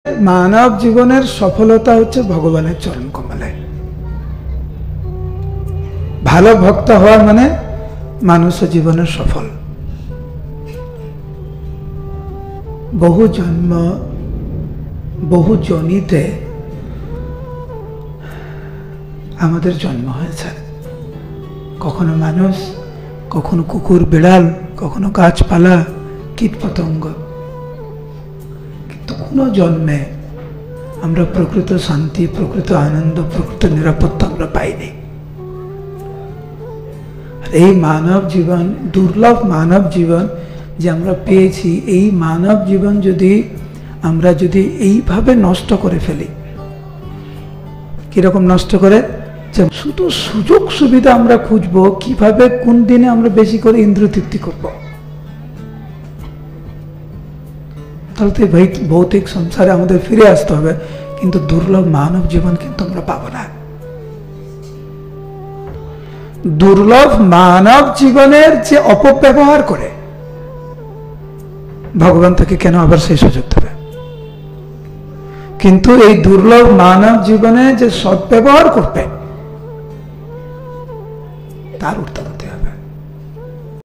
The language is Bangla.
মানব জীবনের সফলতা হচ্ছে ভগবানের চরণ কমলে। ভালো ভক্ত হওয়া মানে মানুষ জীবনের সফল। বহু জন্ম বহু জনিতে আমাদের জন্ম হয়েছে, কখনো মানুষ, কখনো কুকুর বিড়াল, কখনো গাছপালা কীট পতঙ্গ, কিন্তু কোনো জন্মে আমরা প্রকৃত শান্তি, প্রকৃত আনন্দ, প্রকৃত নিরাপত্তা আমরা পাইনি। এই মানব জীবন, দুর্লভ মানব জীবন যে আমরা পেয়েছি, এই মানব জীবন যদি আমরা এইভাবে নষ্ট করে ফেলি, কিরকম নষ্ট করে, যে শুধু সুযোগ সুবিধা আমরা খুঁজবো কিভাবে কোন দিনে আমরা বেশি করে ইন্দ্রিয় তৃপ্তি করব, তাহলে তো ভৌতিক সংসারে আমাদের ফিরে আসতে হবে, কিন্তু দুর্লভ মানব জীবন কিন্তু আমরা পাবো না। দুর্লভ মানব জীবনের যে অপব্যবহার করে, ভগবান তাকে কেন আবার সেই সুযোগ দেবে? কিন্তু এই দুর্লভ মানব জীবনে যে সদ্ব্যবহার করবে, তার উত্তর